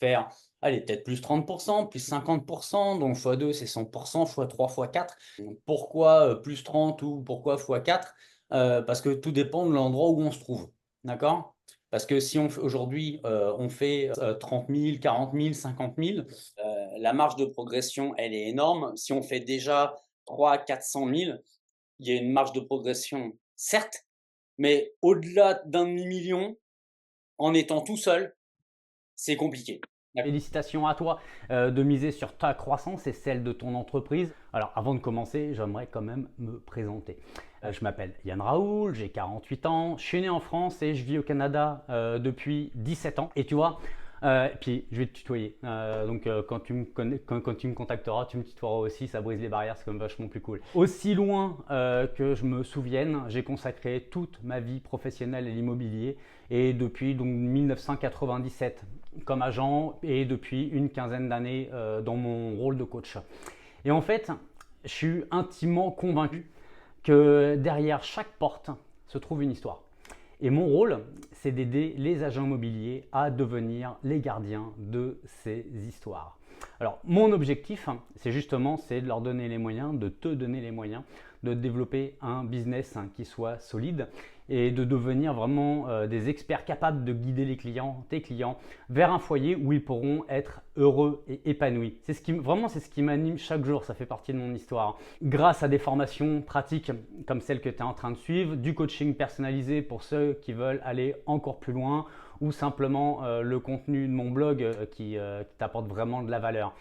faire, allez, peut-être plus 30%, plus 50%, donc fois 2 c'est 100%, fois 3 fois 4. Pourquoi, plus 30 ou pourquoi fois 4? Parce que tout dépend de l'endroit où on se trouve, d'accord? Parce que si on fait aujourd'hui, on fait, 30 000, 40 000, 50 000, la marge de progression, elle est énorme. Si on fait déjà 300 000 400 000, il y a une marge de progression, certes, mais au-delà d'un demi-million, en étant tout seul, c'est compliqué. Félicitations à toi de miser sur ta croissance et celle de ton entreprise. Alors avant de commencer, j'aimerais quand même me présenter. Je m'appelle Yann Raoul, j'ai 48 ans, je suis né en France et je vis au Canada depuis 17 ans. Et tu vois, puis je vais te tutoyer. Quand tu me quand tu me contacteras, tu me tutoieras aussi, ça brise les barrières, c'est quand même vachement plus cool. Aussi loin que je me souvienne, j'ai consacré toute ma vie professionnelle à l'immobilier et depuis donc 1997 comme agent et depuis une quinzaine d'années dans mon rôle de coach. Et en fait, je suis intimement convaincu que derrière chaque porte se trouve une histoire. Et mon rôle, c'est d'aider les agents immobiliers à devenir les gardiens de ces histoires. Alors, mon objectif, c'est de leur donner les moyens, de te donner les moyens de développer un business qui soit solide et de devenir vraiment des experts capables de guider les clients, tes clients, vers un foyer où ils pourront être heureux et épanouis. C'est ce qui m'anime chaque jour, ça fait partie de mon histoire. Grâce à des formations pratiques comme celle que tu es en train de suivre, du coaching personnalisé pour ceux qui veulent aller encore plus loin, ou simplement le contenu de mon blog qui t'apporte vraiment de la valeur.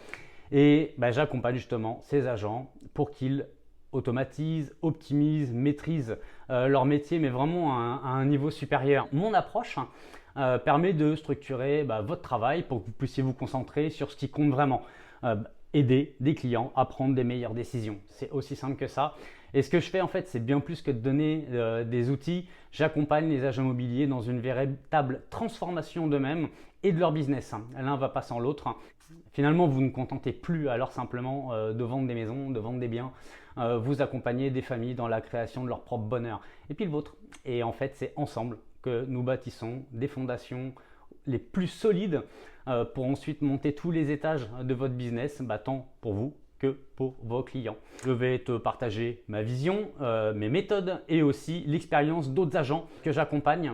Et j'accompagne justement ces agents pour qu'ils automatisent, optimisent, maîtrisent leur métier, mais vraiment à un niveau supérieur. Mon approche permet de structurer votre travail pour que vous puissiez vous concentrer sur ce qui compte vraiment. Euh, Aider des clients à prendre des meilleures décisions. C'est aussi simple que ça. Et ce que je fais en fait, c'est bien plus que de donner des outils. J'accompagne les agents immobiliers dans une véritable transformation d'eux-mêmes et de leur business. L'un va pas sans l'autre. Finalement, vous ne contentez plus alors simplement de vendre des maisons, de vendre des biens. Vous accompagnez des familles dans la création de leur propre bonheur et puis le vôtre. Et en fait, c'est ensemble que nous bâtissons des fondations les plus solides pour ensuite monter tous les étages de votre business, tant pour vous que pour vos clients. Je vais te partager ma vision, mes méthodes et aussi l'expérience d'autres agents que j'accompagne.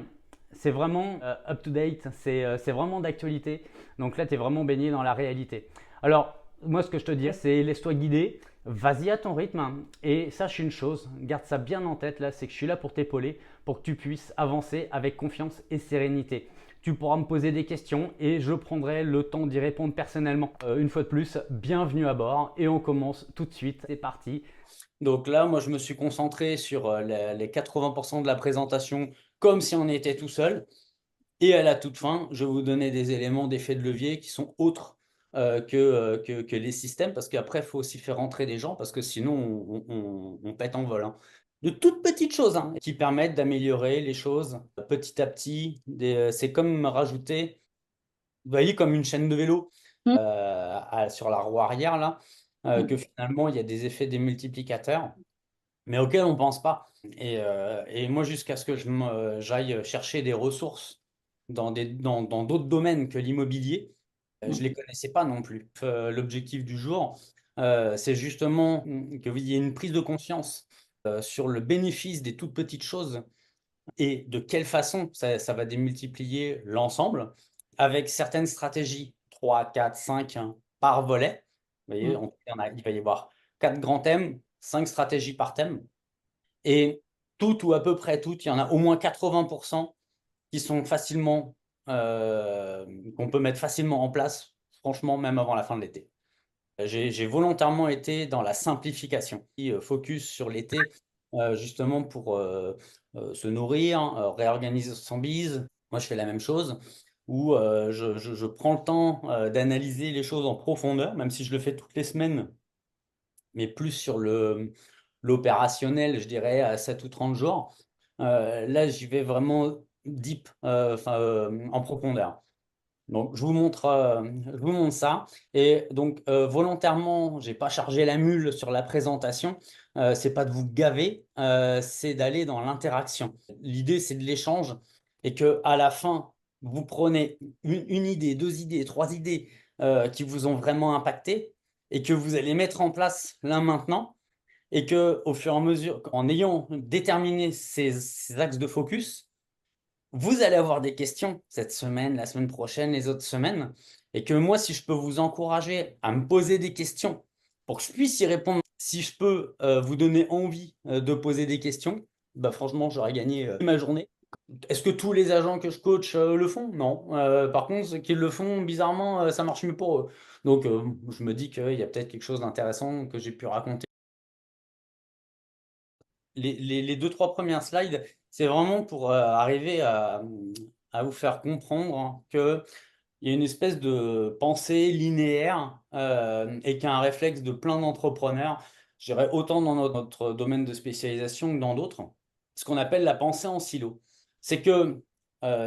C'est vraiment up-to-date, c'est vraiment d'actualité. Donc là, tu es vraiment baigné dans la réalité. Alors, moi, ce que je te dis, c'est laisse-toi guider, vas-y à ton rythme et sache une chose, garde ça bien en tête là, c'est que je suis là pour t'épauler, pour que tu puisses avancer avec confiance et sérénité. Tu pourras me poser des questions et je prendrai le temps d'y répondre personnellement. Une fois de plus, bienvenue à bord et on commence tout de suite. C'est parti. Donc là, moi, je me suis concentré sur les 80% de la présentation comme si on était tout seul. Et à la toute fin, je vais vous donner des éléments d'effet de levier qui sont autres que les systèmes, parce qu'après, il faut aussi faire rentrer des gens, parce que sinon, on pète en vol, hein. De toutes petites choses hein, qui permettent d'améliorer les choses petit à petit. C'est comme rajouter, vous voyez, comme une chaîne de vélo sur la roue arrière, là, que finalement, il y a des effets démultiplicateurs mais auquel on ne pense pas. Et moi, jusqu'à ce que j'aille chercher des ressources dans d'autres domaines que l'immobilier, je ne les connaissais pas non plus. L'objectif du jour, c'est justement que vous ayez une prise de conscience sur le bénéfice des toutes petites choses et de quelle façon ça va démultiplier l'ensemble avec certaines stratégies, 3 4 5 hein, par volet. Vous voyez, il va y avoir 4 grands thèmes, 5 stratégies par thème. Et toutes ou à peu près toutes, il y en a au moins 80% qui sont facilement, qu'on peut mettre facilement en place, franchement, même avant la fin de l'été. J'ai volontairement été dans la simplification, focus sur l'été, justement pour se nourrir, réorganiser son bise. Moi, je fais la même chose où je prends le temps d'analyser les choses en profondeur, même si je le fais toutes les semaines, mais plus sur l'opérationnel, je dirais, à 7 ou 30 jours. Là, j'y vais vraiment deep, en profondeur. Donc, je vous montre ça. Et donc, volontairement, j'ai pas chargé la mule sur la présentation. C'est pas de vous gaver, c'est d'aller dans l'interaction. L'idée, c'est de l'échange et que à la fin, vous prenez une idée, deux idées, trois idées qui vous ont vraiment impacté et que vous allez mettre en place là maintenant et que au fur et à mesure, en ayant déterminé ces axes de focus, vous allez avoir des questions cette semaine, la semaine prochaine, les autres semaines, et que moi, si je peux vous encourager à me poser des questions pour que je puisse y répondre, si je peux vous donner envie de poser des questions, bah franchement, j'aurais gagné ma journée. Est-ce que tous les agents que je coach le font? Non. Par contre, ceux qui le font, bizarrement, ça marche mieux pour eux. Donc, je me dis qu'il y a peut-être quelque chose d'intéressant que j'ai pu raconter. Les deux, trois premières slides, c'est vraiment pour arriver à vous faire comprendre qu'il y a une espèce de pensée linéaire et qu'il y a un réflexe de plein d'entrepreneurs, je dirais autant dans notre domaine de spécialisation que dans d'autres, ce qu'on appelle la pensée en silo. C'est que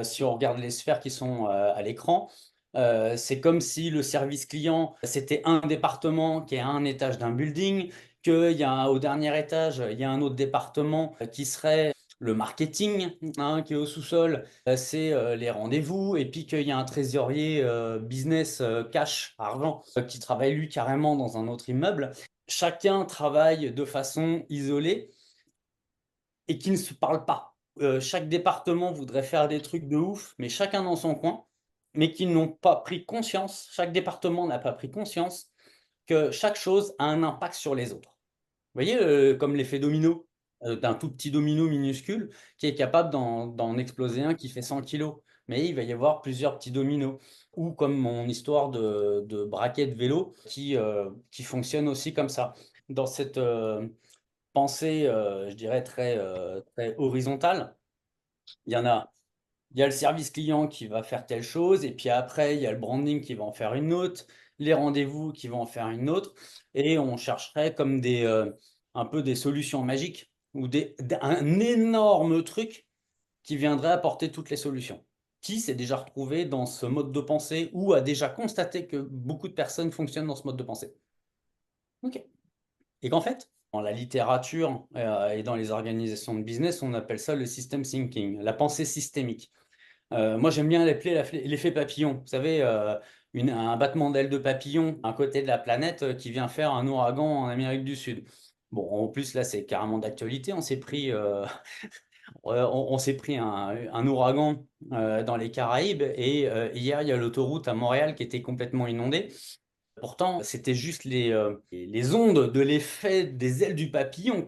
si on regarde les sphères qui sont à l'écran, c'est comme si le service client, c'était un département qui est à un étage d'un building, qu'il y a au dernier étage, il y a un autre département qui serait le marketing, hein, qui est au sous-sol, c'est les rendez-vous, et puis qu'il y a un trésorier business cash, argent, qui travaille lui carrément dans un autre immeuble. Chacun travaille de façon isolée et qui ne se parle pas. Chaque département voudrait faire des trucs de ouf, mais chacun dans son coin, mais qui n'ont pas pris conscience, chaque département n'a pas pris conscience que chaque chose a un impact sur les autres. Vous voyez, comme l'effet domino, d'un tout petit domino minuscule qui est capable d'en exploser un qui fait 100 kilos. Mais il va y avoir plusieurs petits dominos. Ou comme mon histoire de braquet de vélo qui fonctionne aussi comme ça. Dans cette pensée, je dirais, très horizontale, il y en a il y a le service client qui va faire telle chose, et puis après, il y a le branding qui va en faire une autre, les rendez-vous qui vont en faire une autre, et on chercherait comme un peu des solutions magiques ou un énorme truc qui viendrait apporter toutes les solutions. Qui s'est déjà retrouvé dans ce mode de pensée ou a déjà constaté que beaucoup de personnes fonctionnent dans ce mode de pensée? Ok. Et qu'en fait, dans la littérature et dans les organisations de business, on appelle ça le system thinking, la pensée systémique. Moi, j'aime bien l'appeler l'effet papillon. Vous savez, un battement d'aile de papillon à un côté de la planète qui vient faire un ouragan en Amérique du Sud. Bon, en plus, là, c'est carrément d'actualité. On s'est pris un ouragan dans les Caraïbes et hier, il y a l'autoroute à Montréal qui était complètement inondée. Pourtant, c'était juste les ondes de l'effet des ailes du papillon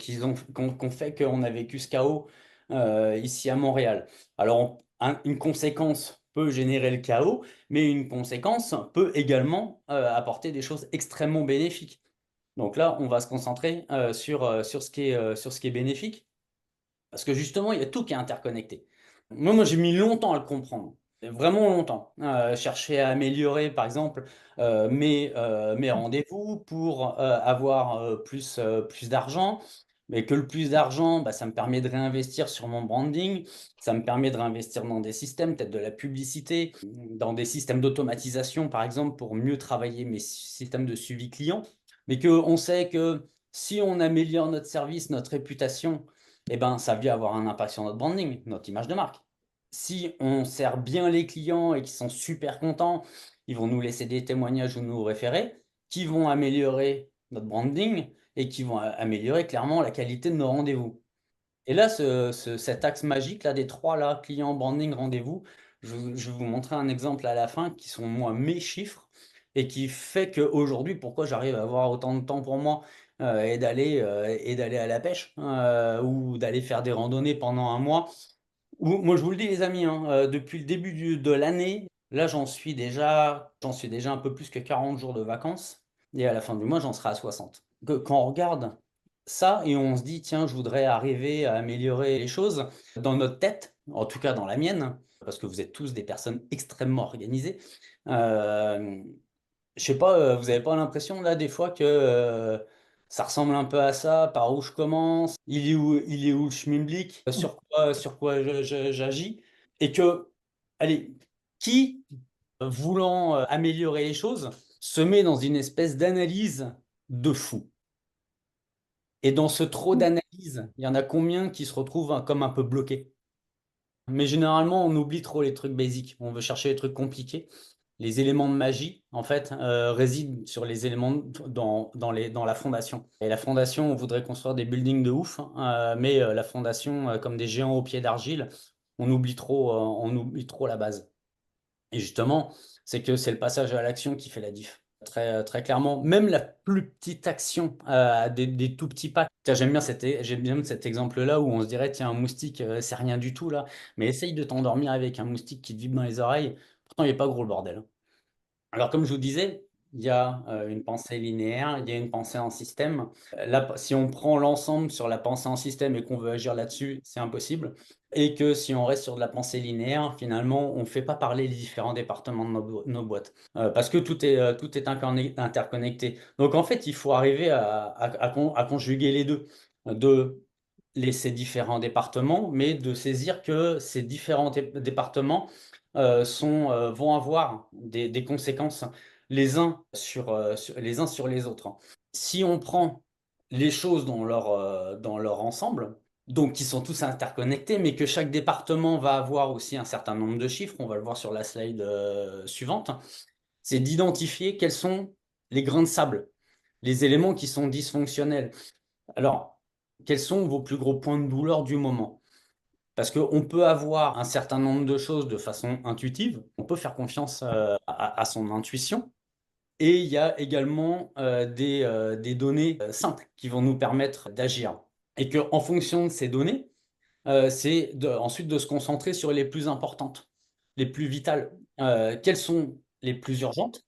qu'on fait qu'on a vécu ce chaos ici à Montréal. Alors, une conséquence peut générer le chaos, mais une conséquence peut également apporter des choses extrêmement bénéfiques. Donc là, on va se concentrer sur ce qui est bénéfique. Parce que justement, il y a tout qui est interconnecté. Moi, j'ai mis longtemps à le comprendre. Vraiment longtemps. Chercher à améliorer, par exemple, mes rendez-vous pour avoir plus d'argent. Mais que le plus d'argent, bah, ça me permet de réinvestir sur mon branding. Ça me permet de réinvestir dans des systèmes, peut-être de la publicité, dans des systèmes d'automatisation, par exemple, pour mieux travailler mes systèmes de suivi client. Mais qu'on sait que si on améliore notre service, notre réputation, eh ben, ça vient avoir un impact sur notre branding, notre image de marque. Si on sert bien les clients et qu'ils sont super contents, ils vont nous laisser des témoignages ou nous référer, qui vont améliorer notre branding et qui vont améliorer clairement la qualité de nos rendez-vous. Et là, cet axe magique là, des trois là, client, branding, rendez-vous, je vais vous montrer un exemple à la fin qui sont moi mes chiffres et qui fait qu'aujourd'hui, pourquoi j'arrive à avoir autant de temps pour moi et d'aller à la pêche ou d'aller faire des randonnées pendant un mois. Moi, je vous le dis, les amis, hein, depuis le début de l'année, là, j'en suis déjà un peu plus que 40 jours de vacances. Et à la fin du mois, j'en serai à 60. Quand on regarde ça et on se dit, tiens, je voudrais arriver à améliorer les choses dans notre tête, en tout cas dans la mienne, parce que vous êtes tous des personnes extrêmement organisées. euh, je sais pas, vous avez pas l'impression là des fois que ça ressemble un peu à ça, par où je commence, il est où le schmilblick, sur quoi j'agis, et que, allez, qui, voulant améliorer les choses, se met dans une espèce d'analyse de fou. Et dans ce trop d'analyse, il y en a combien qui se retrouvent comme un peu bloqués? Mais généralement, on oublie trop les trucs basiques. On veut chercher les trucs compliqués. Les éléments de magie, en fait, résident sur les éléments dans la fondation. Et la fondation, on voudrait construire des buildings de ouf, hein, mais la fondation, comme des géants au pied d'argile, on oublie trop la base. Et justement, c'est le passage à l'action qui fait la diff. Très clairement, même la plus petite action, des tout petits pas. Tiens, j'aime bien cet exemple-là où on se dirait, tiens, un moustique, c'est rien du tout là. Mais essaye de t'endormir avec un moustique qui te vibre dans les oreilles. Pourtant, il n'est pas gros le bordel. Alors, comme je vous disais, il y a une pensée linéaire, il y a une pensée en système. Là, si on prend l'ensemble sur la pensée en système et qu'on veut agir là-dessus, c'est impossible. Et que si on reste sur de la pensée linéaire, finalement, on ne fait pas parler les différents départements de nos boîtes. Parce que tout est interconnecté. Donc, en fait, il faut arriver à conjuguer les deux. De ces différents départements, mais de saisir que ces différents départements vont avoir des conséquences les uns sur les autres. Si on prend les choses dans leur ensemble, donc qui sont tous interconnectés, mais que chaque département va avoir aussi un certain nombre de chiffres, on va le voir sur la slide suivante, c'est d'identifier quels sont les grains de sable, les éléments qui sont dysfonctionnels. Alors, quels sont vos plus gros points de douleur du moment? Parce qu'on peut avoir un certain nombre de choses de façon intuitive, on peut faire confiance à son intuition, et il y a également des données simples qui vont nous permettre d'agir. Et qu'en fonction de ces données, ensuite de se concentrer sur les plus importantes, les plus vitales. Quelles sont les plus urgentes?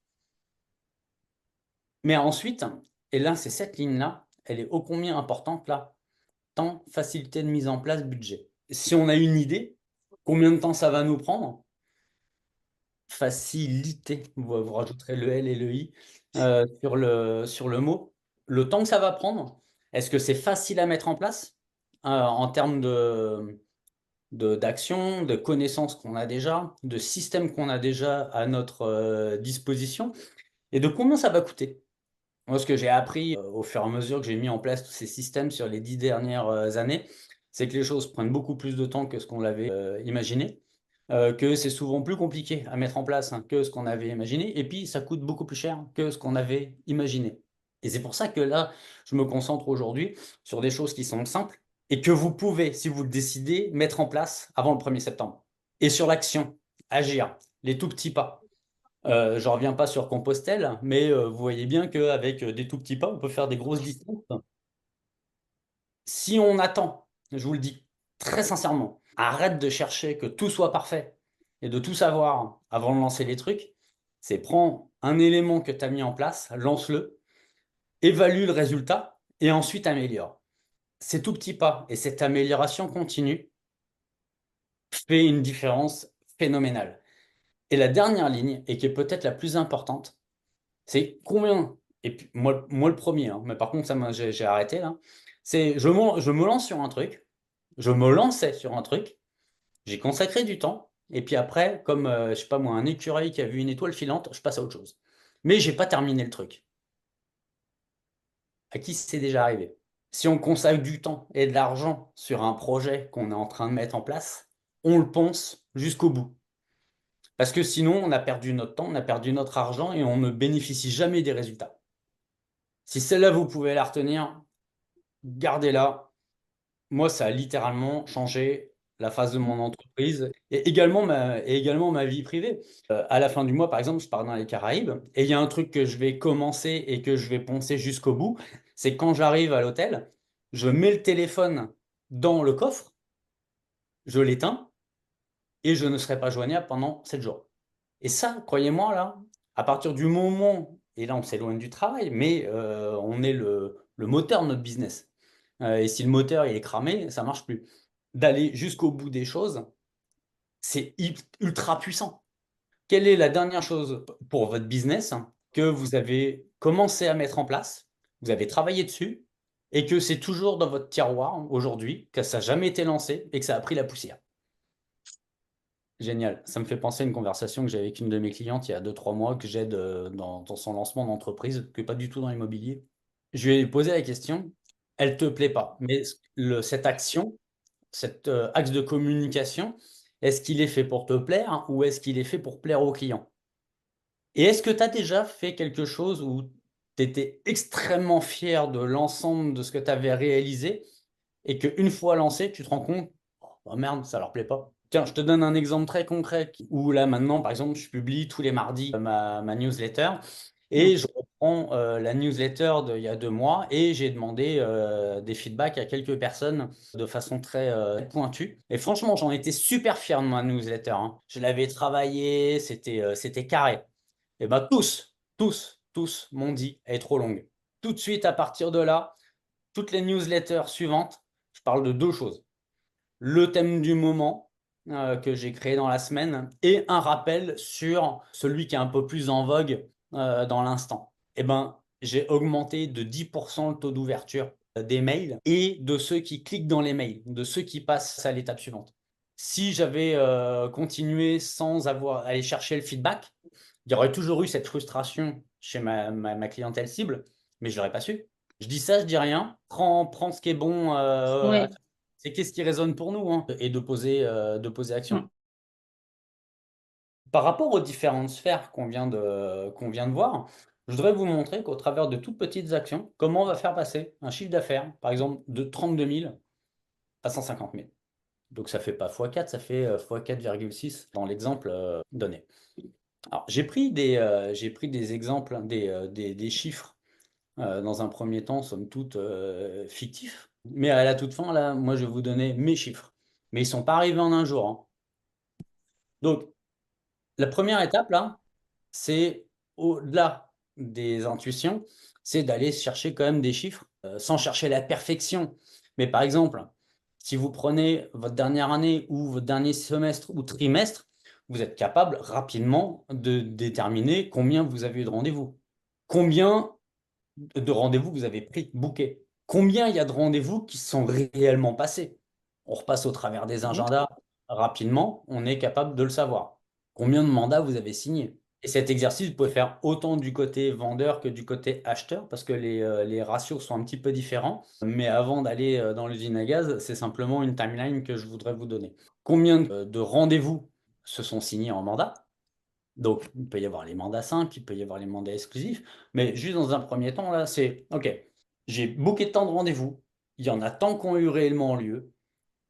Mais ensuite, et là, c'est cette ligne-là, elle est ô combien importante là, temps, facilité de mise en place, budget. Si on a une idée, combien de temps ça va nous prendre? Facilité, vous rajouterez le L et le I sur le mot. Le temps que ça va prendre, est-ce que c'est facile à mettre en place en termes d'action, de connaissances qu'on a déjà, de systèmes qu'on a déjà à notre disposition, et de combien ça va coûter? Moi, ce que j'ai appris au fur et à mesure que j'ai mis en place tous ces systèmes sur les 10 dernières années, c'est que les choses prennent beaucoup plus de temps que ce qu'on l'avait imaginé, que c'est souvent plus compliqué à mettre en place, hein, que ce qu'on avait imaginé, et puis ça coûte beaucoup plus cher que ce qu'on avait imaginé. Et c'est pour ça que là, je me concentre aujourd'hui sur des choses qui sont simples et que vous pouvez, si vous le décidez, mettre en place avant le 1er septembre. Et sur l'action, agir, les tout petits pas. Je reviens pas sur Compostelle, mais vous voyez bien qu'avec des tout petits pas, on peut faire des grosses distances. Si on attend, je vous le dis très sincèrement, arrête de chercher que tout soit parfait et de tout savoir avant de lancer les trucs. C'est prends un élément que tu as mis en place, lance-le, évalue le résultat et ensuite améliore. Ces tout petits pas et cette amélioration continue fait une différence phénoménale. Et la dernière ligne, et qui est peut-être la plus importante, c'est combien, et puis moi le premier, hein, mais par contre, j'ai arrêté là. C'est je me lance sur un truc, je me lançais sur un truc, j'ai consacré du temps, et puis après, comme je sais pas moi, un écureuil qui a vu une étoile filante, je passe à autre chose. Mais j'ai pas terminé le truc. À qui c'est déjà arrivé? Si on consacre du temps et de l'argent sur un projet qu'on est en train de mettre en place, on le pense jusqu'au bout. Parce que sinon, on a perdu notre temps, on a perdu notre argent et on ne bénéficie jamais des résultats. Si celle-là, vous pouvez la retenir, gardez-la. Moi, ça a littéralement changé la phase de mon entreprise et également ma vie privée. À la fin du mois, par exemple, je pars dans les Caraïbes et il y a un truc que je vais commencer et que je vais poncer jusqu'au bout, c'est quand j'arrive à l'hôtel, je mets le téléphone dans le coffre, je l'éteins et je ne serai pas joignable pendant 7 jours. Et ça, croyez-moi, là, à partir du moment, et là on s'éloigne du travail, mais on est le moteur de notre business. Et si le moteur il est cramé, ça marche plus. D'aller jusqu'au bout des choses, c'est ultra puissant. Quelle est la dernière chose pour votre business que vous avez commencé à mettre en place, vous avez travaillé dessus, et que c'est toujours dans votre tiroir aujourd'hui, que ça n'a jamais été lancé et que ça a pris la poussière? Génial. Ça me fait penser à une conversation que j'ai avec une de mes clientes il y a 2, 3 mois que j'aide dans son lancement d'entreprise, que pas du tout dans l'immobilier. Je lui ai posé la question, elle te plaît pas, mais cette action, cet axe de communication, Est-ce qu'il est fait pour te plaire ou est-ce qu'il est fait pour plaire au client? Et est-ce que tu as déjà fait quelque chose où tu étais extrêmement fier de l'ensemble de ce que tu avais réalisé et qu'une fois lancé, tu te rends compte, oh merde, ça leur plaît pas. Tiens, je te donne un exemple très concret où là maintenant, par exemple, je publie tous les mardis ma newsletter et je reprends la newsletter d'il y a 2 mois et j'ai demandé des feedbacks à quelques personnes de façon très pointue. Et franchement, j'en étais super fier de ma newsletter, hein. Je l'avais travaillée, c'était carré. Et ben tous m'ont dit, elle est trop longue. Tout de suite, à partir de là, toutes les newsletters suivantes, je parle de 2 choses. Le thème du moment que j'ai créé dans la semaine et un rappel sur celui qui est un peu plus en vogue dans l'instant. Et ben, j'ai augmenté de 10% le taux d'ouverture des mails et de ceux qui cliquent dans les mails, de ceux qui passent à l'étape suivante. Si j'avais continué sans avoir aller chercher le feedback, il y aurait toujours eu cette frustration chez ma clientèle cible, mais je l'aurais pas su. Je dis ça, je dis rien. Prends ce qui est bon. Oui. C'est qu'est-ce qui résonne pour nous, hein, et de poser action. Par rapport aux différentes sphères qu'on vient de voir, je voudrais vous montrer qu'au travers de toutes petites actions, comment on va faire passer un chiffre d'affaires, par exemple, de 32 000 à 150 000. Donc ça fait pas x4, ça fait x4,6 dans l'exemple donné. Alors j'ai pris des exemples, hein, des chiffres dans un premier temps, somme toute fictifs. Mais à la toute fin, là, moi, je vais vous donner mes chiffres. Mais ils ne sont pas arrivés en un jour, hein. Donc, la première étape, là, c'est au-delà des intuitions, c'est d'aller chercher quand même des chiffres, sans chercher la perfection. Mais par exemple, si vous prenez votre dernière année ou votre dernier semestre ou trimestre, vous êtes capable rapidement de déterminer combien vous avez eu de rendez-vous. Combien de rendez-vous vous avez pris, booké. Combien il y a de rendez-vous qui sont réellement passés? On repasse au travers des agendas rapidement, on est capable de le savoir. Combien de mandats vous avez signés? Et cet exercice, vous pouvez faire autant du côté vendeur que du côté acheteur, parce que les ratios sont un petit peu différents. Mais avant d'aller dans l'usine à gaz, c'est simplement une timeline que je voudrais vous donner. Combien de rendez-vous se sont signés en mandat? Donc, il peut y avoir les mandats simples, il peut y avoir les mandats exclusifs, mais juste dans un premier temps, là, c'est OK, j'ai booké tant de rendez-vous, il y en a tant qui ont eu réellement lieu,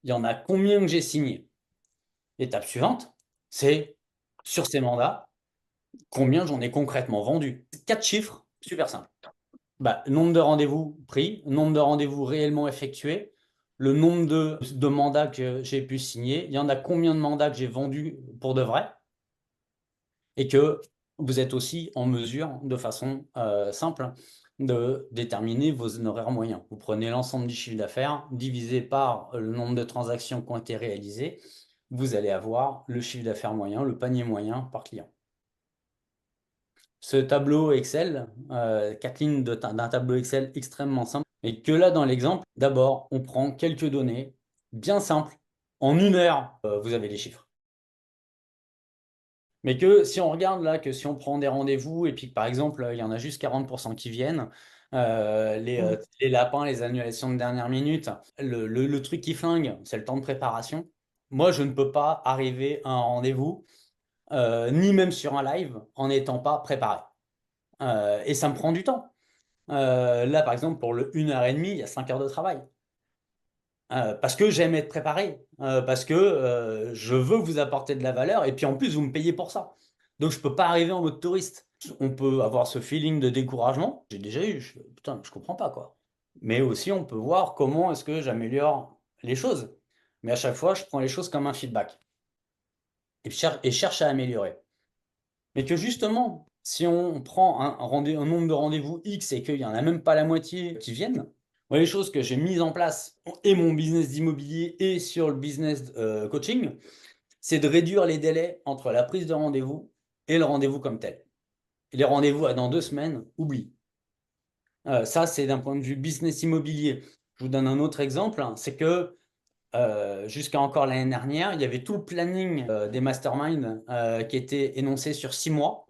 il y en a combien que j'ai signé. L'étape suivante, c'est sur ces mandats, combien j'en ai concrètement vendu. 4 chiffres, super simple. Bah, nombre de rendez-vous pris, nombre de rendez-vous réellement effectués, le nombre de mandats que j'ai pu signer, il y en a combien de mandats que j'ai vendus pour de vrai, et que vous êtes aussi en mesure, de façon simple, de déterminer vos honoraires moyens. Vous prenez l'ensemble du chiffre d'affaires, divisé par le nombre de transactions qui ont été réalisées, vous allez avoir le chiffre d'affaires moyen, le panier moyen par client. Ce tableau Excel, 4 lignes d'un tableau Excel extrêmement simple, et que là, dans l'exemple, d'abord, on prend quelques données bien simples. En 1 heure, vous avez les chiffres. Mais que si on regarde là, que si on prend des rendez-vous et puis que par exemple, il y en a juste 40% qui viennent, les lapins, les annulations de dernière minute, le truc qui flingue, c'est le temps de préparation. Moi, je ne peux pas arriver à un rendez-vous, ni même sur un live, en n'étant pas préparé. Et ça me prend du temps. Là, par exemple, pour le 1 heure et demie, il y a 5 heures de travail. Parce que j'aime être préparé, parce que je veux vous apporter de la valeur, et puis en plus, vous me payez pour ça. Donc, je ne peux pas arriver en mode touriste. On peut avoir ce feeling de découragement. J'ai déjà eu, putain, je comprends pas quoi. Mais aussi, on peut voir comment est-ce que j'améliore les choses. Mais à chaque fois, je prends les choses comme un feedback et cherche à améliorer. Mais que justement, si on prend un nombre de rendez-vous X et qu'il n'y en a même pas la moitié qui viennent, moi, les choses que j'ai mises en place et mon business d'immobilier et sur le business coaching, c'est de réduire les délais entre la prise de rendez-vous et le rendez-vous comme tel. Et les rendez-vous à dans 2 semaines, oublie. Ça, c'est d'un point de vue business immobilier. Je vous donne un autre exemple, hein, c'est que jusqu'à encore l'année dernière, il y avait tout le planning des masterminds qui était énoncé sur 6 mois.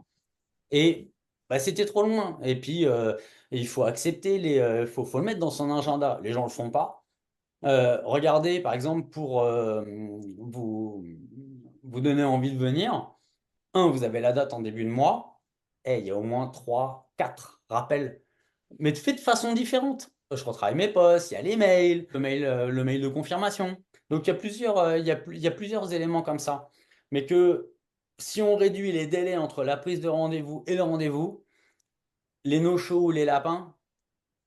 Et bah, c'était trop loin. Et puis, il faut accepter faut le mettre dans son agenda. Les gens ne le font pas. Regardez, par exemple, pour vous donner envie de venir. Un, vous avez la date en début de mois, et il y a au moins 3, 4 rappels, mais fait de façon différente. Je retravaille mes posts, il y a les mails, le mail de confirmation. Donc il y a il y a plusieurs éléments comme ça. Mais que si on réduit les délais entre la prise de rendez-vous et le rendez-vous, les no-shows ou les lapins,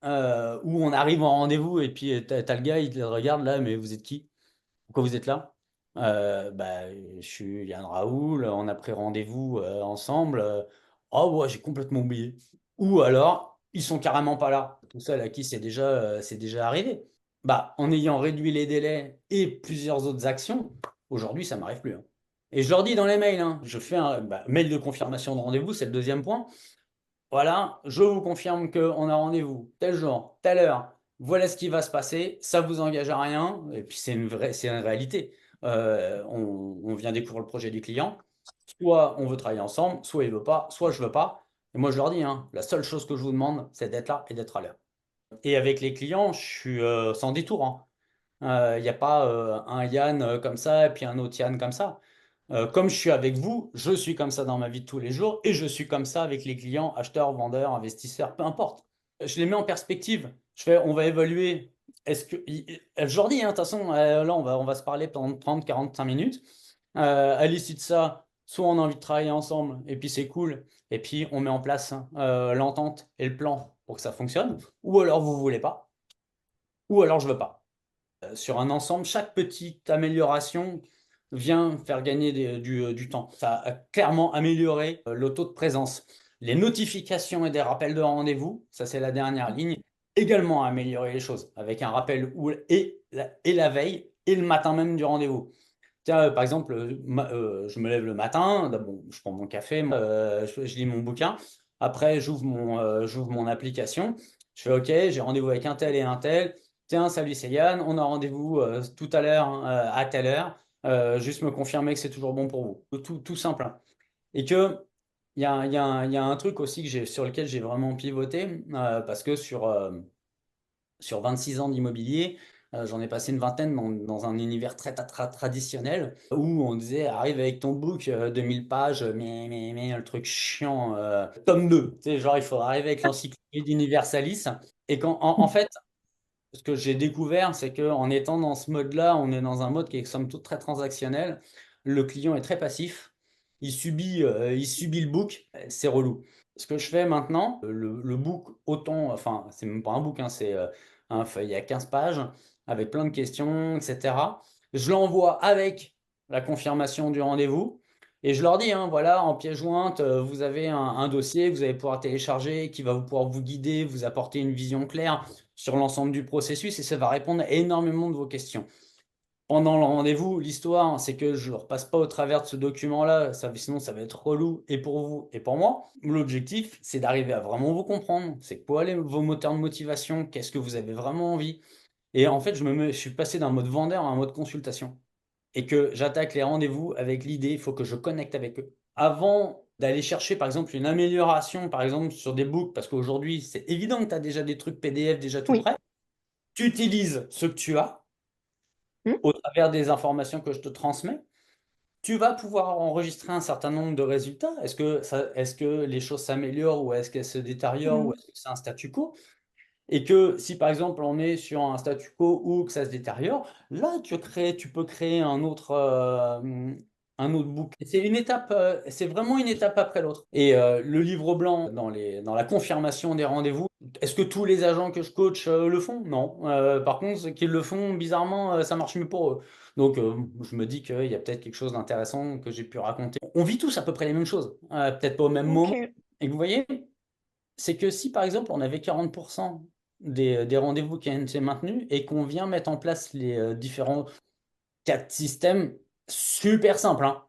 où on arrive en rendez-vous et puis t'as le gars, il te regarde là, mais vous êtes qui? Pourquoi vous êtes là? Bah, je suis Yann Raoul, on a pris rendez-vous ensemble. Oh, ouais, j'ai complètement oublié. Ou alors, ils sont carrément pas là. Tout ça, à qui c'est déjà arrivé. Bah, en ayant réduit les délais et plusieurs autres actions, aujourd'hui, ça m'arrive plus, hein. Et je leur dis dans les mails, hein, je fais un mail de confirmation de rendez-vous, c'est le deuxième point. Voilà, je vous confirme qu'on a rendez-vous tel jour, telle heure. Voilà ce qui va se passer. Ça vous engage à rien. Et puis c'est une réalité. On vient découvrir le projet du client. Soit on veut travailler ensemble, soit il veut pas, soit je veux pas. Et moi je leur dis, hein, la seule chose que je vous demande, c'est d'être là et d'être à l'heure. Et avec les clients, je suis sans détour, hein. Il n'y a pas un Yann comme ça et puis un autre Yann comme ça. Comme je suis avec vous, je suis comme ça dans ma vie de tous les jours et je suis comme ça avec les clients, acheteurs, vendeurs, investisseurs, peu importe. Je les mets en perspective. On va évaluer. Je leur dis, hein, de toute façon, là, on va se parler pendant 30, 45 minutes. À l'issue de ça, soit on a envie de travailler ensemble et puis c'est cool, et puis on met en place l'entente et le plan pour que ça fonctionne, ou alors vous voulez pas, ou alors je veux pas. Sur un ensemble, chaque petite amélioration vient faire gagner du temps. Ça a clairement amélioré le taux de présence. Les notifications et des rappels de rendez-vous, ça c'est la dernière ligne, également amélioré les choses avec un rappel et la veille et le matin même du rendez-vous. Tiens, par exemple, je me lève le matin, bon, je prends mon café, je lis mon bouquin. Après, j'ouvre mon application. Je fais OK, j'ai rendez-vous avec un tel et un tel. Tiens, salut, c'est Yann. On a rendez-vous tout à l'heure hein, à telle heure. Juste me confirmer que c'est toujours bon pour vous. Tout simple, hein. Et que il y a un truc aussi sur lequel j'ai vraiment pivoté parce que sur 26 ans d'immobilier, j'en ai passé une vingtaine dans un univers très traditionnel où on disait arrive avec ton book de 1000 pages, mais le truc chiant, tome 2. Tu sais, genre il faut arriver avec l'encyclopédie d'Universalis. Et en fait, ce que j'ai découvert, c'est qu'en étant dans ce mode-là, on est dans un mode qui est somme toute très transactionnel. Le client est très passif. Il subit le book. C'est relou. Ce que je fais maintenant, le book, autant, enfin, c'est même pas un book, hein, c'est un feuille à 15 pages avec plein de questions, etc. Je l'envoie avec la confirmation du rendez-vous. Et je leur dis, hein, voilà, en pièce jointe, vous avez un dossier que vous allez pouvoir télécharger qui va pouvoir vous guider, vous apporter une vision claire sur l'ensemble du processus et ça va répondre à énormément de vos questions. Pendant le rendez-vous, l'histoire, c'est que je ne repasse pas au travers de ce document-là, sinon ça va être relou et pour vous et pour moi. L'objectif, c'est d'arriver à vraiment vous comprendre. C'est quoi vos moteurs de motivation, qu'est-ce que vous avez vraiment envie. Et en fait, je suis passé d'un mode vendeur à un mode consultation. Et que j'attaque les rendez-vous avec l'idée, il faut que je connecte avec eux. Avant d'aller chercher par exemple une amélioration, par exemple sur des books, parce qu'aujourd'hui c'est évident que tu as déjà des trucs PDF déjà tout Oui. prêts, tu utilises ce que tu as Hmm. au travers des informations que je te transmets. Tu vas pouvoir enregistrer un certain nombre de résultats. Est-ce que les choses s'améliorent ou est-ce qu'elles se détériorent ou Hmm. est-ce que c'est un statu quo? Et que si par exemple on est sur un statu quo ou que ça se détériore, là tu peux créer un autre book. C'est une étape, c'est vraiment une étape après l'autre. Et le livre blanc dans la confirmation des rendez-vous, est-ce que tous les agents que je coach le font? Non. Par contre, ceux qui le font, bizarrement, ça marche mieux pour eux. Donc je me dis qu'il y a peut-être quelque chose d'intéressant que j'ai pu raconter. On vit tous à peu près les mêmes choses, peut-être pas au même moment. Ok. Et vous voyez, c'est que si par exemple on avait 40% des rendez-vous qui ont été maintenus et qu'on vient mettre en place les différents quatre systèmes super simples, hein.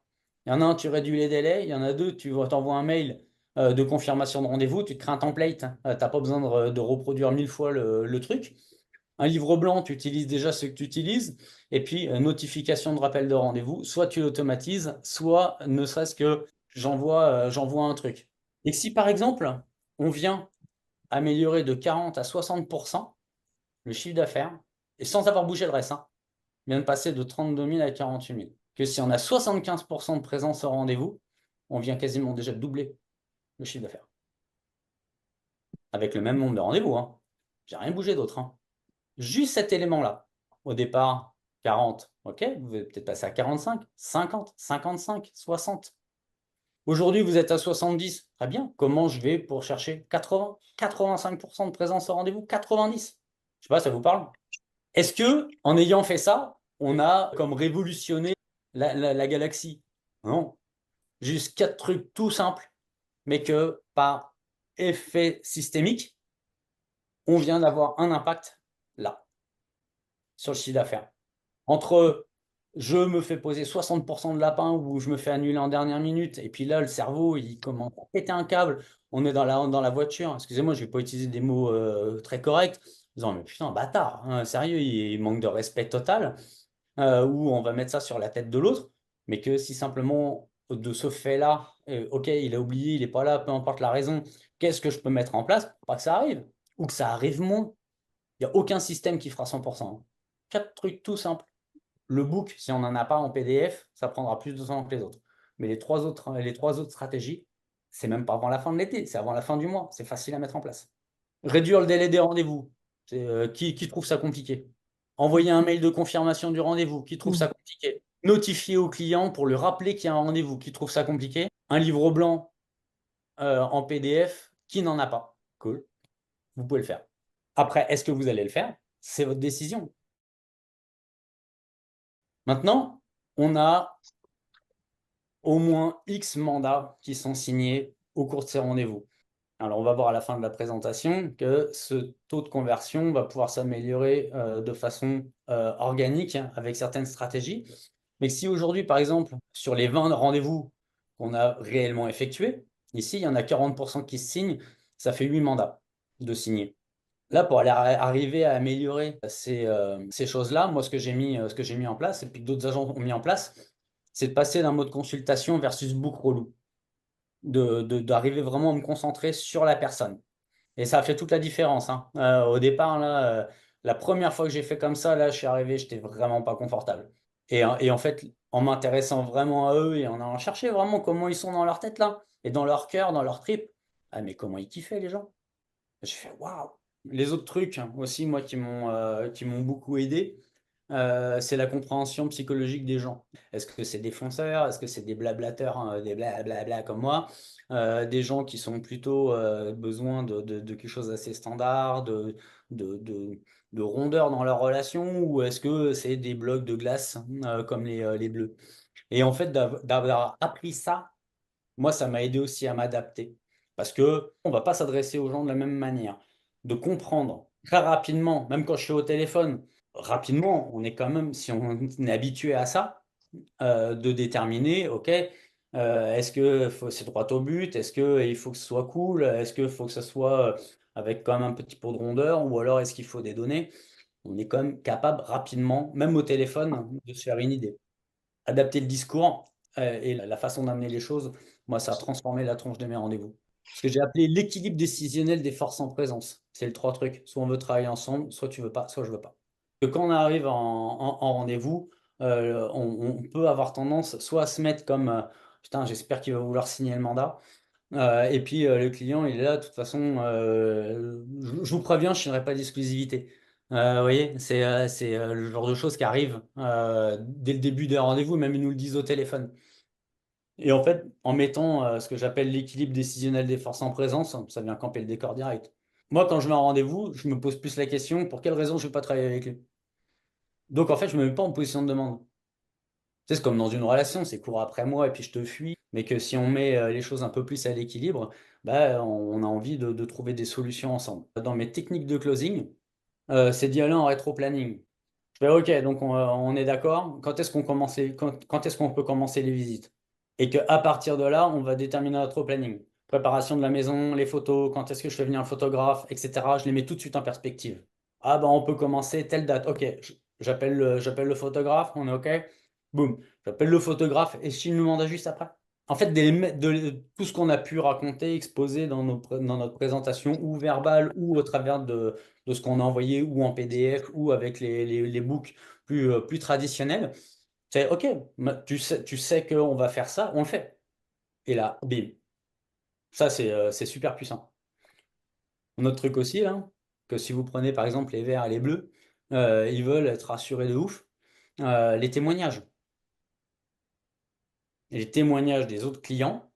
Il y en a un, tu réduis les délais, il y en a deux, t'envoies un mail de confirmation de rendez-vous, tu te crées un template, hein. T'as pas besoin de reproduire 1000 fois le truc. Un livre blanc, tu utilises déjà ce que tu utilises, et puis notification de rappel de rendez-vous, soit tu l'automatises, soit ne serait-ce que j'envoie un truc. Et si par exemple, on vient améliorer de 40 à 60% le chiffre d'affaires, et sans avoir bougé le reste, hein, vient de passer de 32 000 à 48 000. que si on a 75% de présence au rendez-vous, on vient quasiment déjà de doubler le chiffre d'affaires. Avec le même nombre de rendez-vous, hein. J'ai rien bougé d'autre, hein. Juste cet élément-là. Au départ, 40, ok, vous êtes peut-être passé à 45, 50, 55, 60. Aujourd'hui, vous êtes à 70. Très bien. Comment je vais pour chercher 80, 85% de présence au rendez-vous, 90? Je sais pas, ça vous parle? Est-ce que, en ayant fait ça, on a comme révolutionné la galaxie? Non. Juste quatre trucs tout simples, mais que par effet systémique, on vient d'avoir un impact là, sur le chiffre d'affaires. Entre je me fais poser 60% de lapin ou je me fais annuler en dernière minute, et puis là, le cerveau, il commence à péter un câble. On est dans la voiture. Excusez-moi, je ne vais pas utiliser des mots très corrects. En disant, mais putain, bâtard, hein, sérieux, il manque de respect total. Ou on va mettre ça sur la tête de l'autre. Mais que si simplement de ce fait-là, ok, il a oublié, il n'est pas là, peu importe la raison, qu'est-ce que je peux mettre en place pour pas que ça arrive? Ou que ça arrive moins? Il n'y a aucun système qui fera 100%, hein. Quatre trucs tout simples. Le book, si on n'en a pas en PDF, ça prendra plus de temps que les autres. Mais les trois autres stratégies, c'est même pas avant la fin de l'été, c'est avant la fin du mois. C'est facile à mettre en place. Réduire le délai des rendez-vous. Qui trouve ça compliqué? Envoyer un mail de confirmation du rendez-vous. Qui trouve ça compliqué? Notifier au client pour lui rappeler qu'il y a un rendez-vous. Qui trouve ça compliqué? Un livre blanc en PDF. Qui n'en a pas? Cool. Vous pouvez le faire. Après, est-ce que vous allez le faire? C'est votre décision. Maintenant, on a au moins X mandats qui sont signés au cours de ces rendez-vous. Alors, on va voir à la fin de la présentation que ce taux de conversion va pouvoir s'améliorer de façon organique avec certaines stratégies. Mais si aujourd'hui, par exemple, sur les 20 rendez-vous qu'on a réellement effectués, ici, il y en a 40% qui se signent, ça fait 8 mandats de signer. Là, pour arriver à améliorer ces choses-là, moi, ce que j'ai mis en place, et puis que d'autres agents ont mis en place, c'est de passer d'un mode consultation versus book relou, d'arriver vraiment à me concentrer sur la personne. Et ça a fait toute la différence, hein. Au départ, là, la première fois que j'ai fait comme ça, là, je suis arrivé, j'étais vraiment pas confortable. Et en fait, en m'intéressant vraiment à eux et en allant chercher vraiment comment ils sont dans leur tête là, et dans leur cœur, dans leur trip, ah mais comment ils kiffaient les gens. Je fais waouh! Les autres trucs hein, aussi, moi, qui m'ont beaucoup aidé, c'est la compréhension psychologique des gens. Est-ce que c'est des fonceurs? Est-ce que c'est des blablateurs, hein, des blablabla comme moi? Des gens qui sont plutôt besoin de quelque chose d'assez standard, de, de, de rondeur dans leur relation? Ou est-ce que c'est des blocs de glace comme les bleus? Et en fait, d'avoir appris ça, moi, ça m'a aidé aussi à m'adapter. Parce que on va pas s'adresser aux gens de la même manière. De comprendre très rapidement, même quand je suis au téléphone, rapidement, on est quand même, si on est habitué à ça, de déterminer, ok, est-ce que c'est droit au but, est-ce qu'il faut que ce soit cool, est-ce qu'il faut que ce soit avec quand même un petit pot de rondeur, ou alors est-ce qu'il faut des données? On est quand même capable rapidement, même au téléphone, de se faire une idée. Adapter le discours et la façon d'amener les choses, moi, ça a transformé la tronche de mes rendez-vous. Ce que j'ai appelé l'équilibre décisionnel des forces en présence. C'est le trois trucs. Soit on veut travailler ensemble, soit tu veux pas, soit je veux pas. Que quand on arrive en rendez-vous, on peut avoir tendance soit à se mettre comme putain, j'espère qu'il va vouloir signer le mandat. Et puis le client, il est là, de toute façon, je vous préviens, je ne signerai pas d'exclusivité. Vous voyez, c'est le genre de choses qui arrivent dès le début des rendez-vous, même ils nous le disent au téléphone. Et en fait, en mettant ce que j'appelle l'équilibre décisionnel des forces en présence, ça vient camper le décor direct. Moi, quand je vais en rendez-vous, je me pose plus la question, pour quelle raison je ne vais pas travailler avec lui? Donc en fait, je ne me mets pas en position de demande. Tu sais, c'est comme dans une relation, c'est court après moi et puis je te fuis. Mais que si on met les choses un peu plus à l'équilibre, bah, on a envie de trouver des solutions ensemble. Dans mes techniques de closing, c'est d'y aller en rétro-planning. Je fais OK, donc on est d'accord. Quand est-ce qu'on peut commencer les visites? Et qu'à partir de là, on va déterminer notre planning. Préparation de la maison, les photos, quand est-ce que je fais venir le photographe, etc. Je les mets tout de suite en perspective. Ah bah on peut commencer telle date. OK, j'appelle le photographe, on est OK. Boum, j'appelle le photographe et je signe le mandat juste après. En fait, de tout ce qu'on a pu raconter, exposer dans notre présentation, ou verbale, ou au travers de ce qu'on a envoyé, ou en PDF, ou avec les books plus traditionnels, C'est OK, tu sais qu'on va faire ça, on le fait. Et là, bim. Ça, c'est super puissant. Un autre truc aussi, là, que si vous prenez par exemple les verts et les bleus, ils veulent être rassurés de ouf. Les témoignages. Les témoignages des autres clients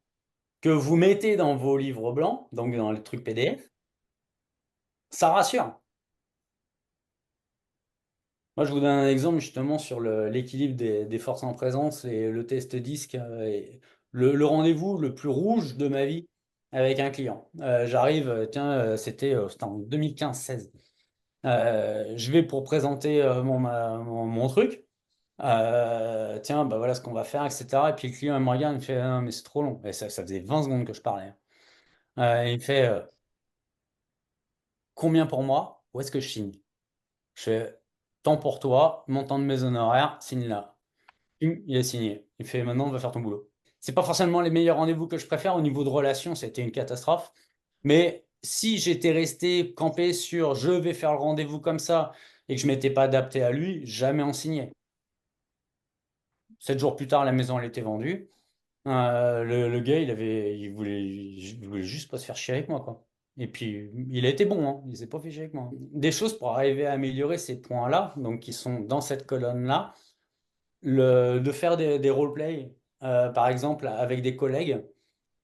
que vous mettez dans vos livres blancs, donc dans les trucs PDF, ça rassure. Moi, je vous donne un exemple justement sur l'équilibre des forces en présence et le test disque, et le rendez-vous le plus rouge de ma vie avec un client. J'arrive, tiens, c'était en 2015-16. Je vais pour présenter mon truc. Tiens, bah voilà ce qu'on va faire, etc. Et puis le client il me regarde, il me fait, ah non, mais c'est trop long. Et ça faisait 20 secondes que je parlais, hein. Il me fait, combien pour moi? Où est-ce que je signe? Je fais, tant pour toi, montant de mes honoraires, signe là. Il est signé. Il fait, maintenant, on va faire ton boulot. C'est pas forcément les meilleurs rendez-vous que je préfère. Au niveau de relation, c'était une catastrophe. Mais si j'étais resté campé sur je vais faire le rendez-vous comme ça et que je m'étais pas adapté à lui, jamais on signait. 7 jours plus tard, la maison elle était vendue. Le gars, il voulait juste pas se faire chier avec moi, quoi. Et puis, il a été bon, hein. Il s'est pas fait chier avec moi. Des choses pour arriver à améliorer ces points-là, donc qui sont dans cette colonne-là, de faire des roleplays, par exemple, avec des collègues,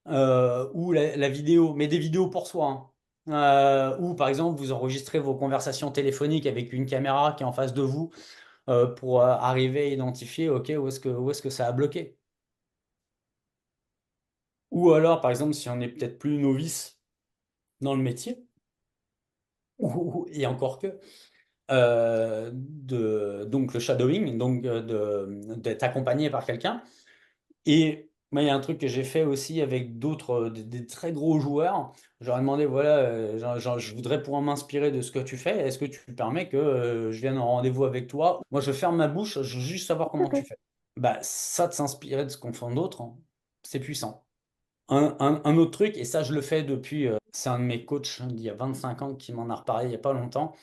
ou la vidéo, mais des vidéos pour soi, hein. Ou par exemple, vous enregistrez vos conversations téléphoniques avec une caméra qui est en face de vous, pour arriver à identifier, OK, où est-ce que ça a bloqué. Ou alors, par exemple, si on est peut-être plus novice dans le métier, et encore que, donc le shadowing, donc d'être accompagné par quelqu'un. Et moi, il y a un truc que j'ai fait aussi avec d'autres, des très gros joueurs. Je leur ai demandé, voilà, je voudrais pouvoir m'inspirer de ce que tu fais. Est-ce que tu permets que je vienne en rendez-vous avec toi? Moi, je ferme ma bouche, je veux juste savoir comment tu fais. Bah, ça, de s'inspirer de ce qu'on font d'autres, hein, c'est puissant. Un autre truc, et ça, je le fais depuis, c'est un de mes coachs, hein, d'il y a 25 ans qui m'en a reparlé il n'y a pas longtemps.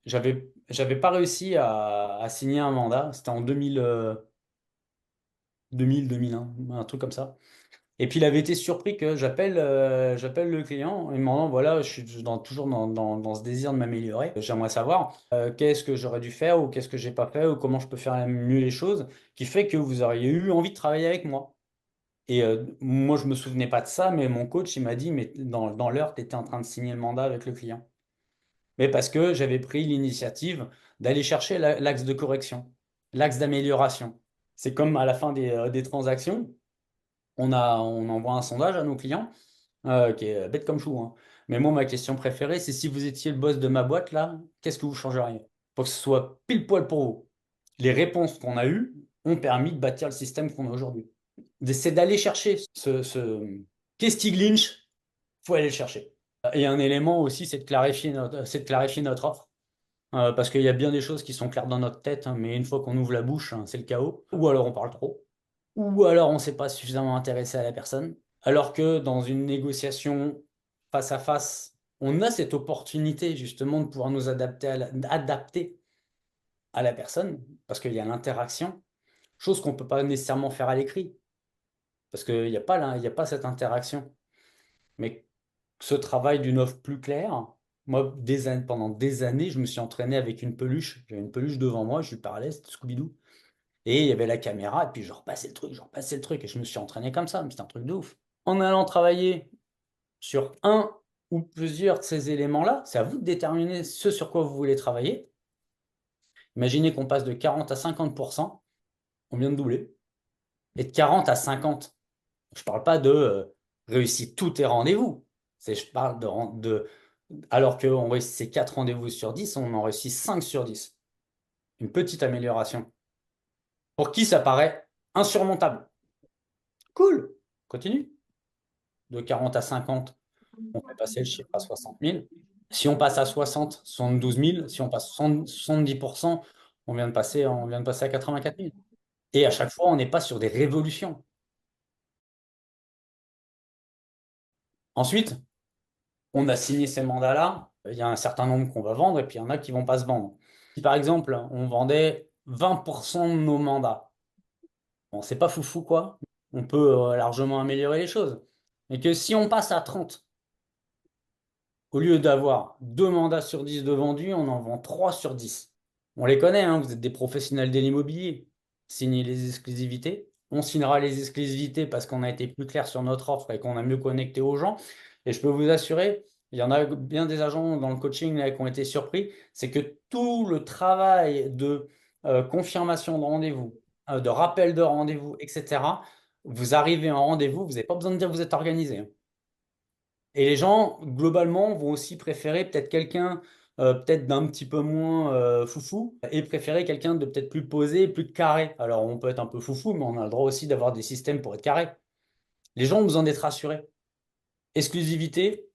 J'avais pas réussi à signer un mandat. C'était en 2001, un truc comme ça. Et puis il avait été surpris que j'appelle le client en lui demandant, voilà, je suis toujours dans ce désir de m'améliorer. J'aimerais savoir qu'est-ce que j'aurais dû faire ou qu'est-ce que j'ai pas fait ou comment je peux faire mieux les choses qui fait que vous auriez eu envie de travailler avec moi. Et moi, je me souvenais pas de ça, mais mon coach, il m'a dit, mais dans l'heure, tu étais en train de signer le mandat avec le client. Mais parce que j'avais pris l'initiative d'aller chercher l'axe de correction, l'axe d'amélioration. C'est comme à la fin des transactions, on envoie un sondage à nos clients, qui est bête comme chou, hein. Mais moi, ma question préférée, c'est si vous étiez le boss de ma boîte, là, qu'est-ce que vous changeriez? Pour que ce soit pile poil pour vous. Les réponses qu'on a eues ont permis de bâtir le système qu'on a aujourd'hui. C'est d'aller chercher qu'est-ce qui glitch, faut aller le chercher. Et un élément aussi, c'est de clarifier notre offre. Parce qu'il y a bien des choses qui sont claires dans notre tête, hein, mais une fois qu'on ouvre la bouche, hein, c'est le chaos. Ou alors on parle trop, ou alors on ne s'est pas suffisamment intéressé à la personne. Alors que dans une négociation face à face, on a cette opportunité justement de pouvoir nous adapter à la personne, parce qu'il y a l'interaction, chose qu'on ne peut pas nécessairement faire à l'écrit, parce qu'il n'y a pas là, il y a pas cette interaction. Mais ce travail d'une offre plus claire, moi, pendant des années, je me suis entraîné avec une peluche. J'avais une peluche devant moi, je lui parlais, c'était Scooby-Doo. Et il y avait la caméra, et puis je repassais le truc, et je me suis entraîné comme ça, mais c'était un truc de ouf. En allant travailler sur un ou plusieurs de ces éléments-là, c'est à vous de déterminer ce sur quoi vous voulez travailler. Imaginez qu'on passe de 40 à 50%, on vient de doubler. Et de 40 à 50, je ne parle pas de réussir tous tes rendez-vous. Je parle alors qu'on réussissait 4 rendez-vous sur 10, on en réussit 5 sur 10. Une petite amélioration. Pour qui ça paraît insurmontable. Cool, continue. De 40 à 50, on fait passer le chiffre à 60 000. Si on passe à 60, 72 000. Si on passe 70%, on vient de passer à 84 000. Et à chaque fois, on n'est pas sur des révolutions. Ensuite, on a signé ces mandats-là. Il y a un certain nombre qu'on va vendre et puis il y en a qui ne vont pas se vendre. Si par exemple, on vendait 20% de nos mandats, Bon, c'est pas foufou, quoi. On peut largement améliorer les choses. Mais que si on passe à 30, au lieu d'avoir 2 mandats sur 10 de vendus, on en vend 3 sur 10. On les connaît, hein, vous êtes des professionnels de l'immobilier. Signez les exclusivités. On signera les exclusivités parce qu'on a été plus clair sur notre offre et qu'on a mieux connecté aux gens. Et je peux vous assurer, il y en a bien des agents dans le coaching là, qui ont été surpris, c'est que tout le travail de confirmation de rendez-vous, de rappel de rendez-vous, etc., vous arrivez en rendez-vous, vous n'avez pas besoin de dire que vous êtes organisé, hein. Et les gens, globalement, vont aussi préférer peut-être quelqu'un peut-être d'un petit peu moins foufou et préférer quelqu'un de peut-être plus posé, plus carré. Alors, on peut être un peu foufou, mais on a le droit aussi d'avoir des systèmes pour être carré. Les gens ont besoin d'être rassurés. Exclusivité,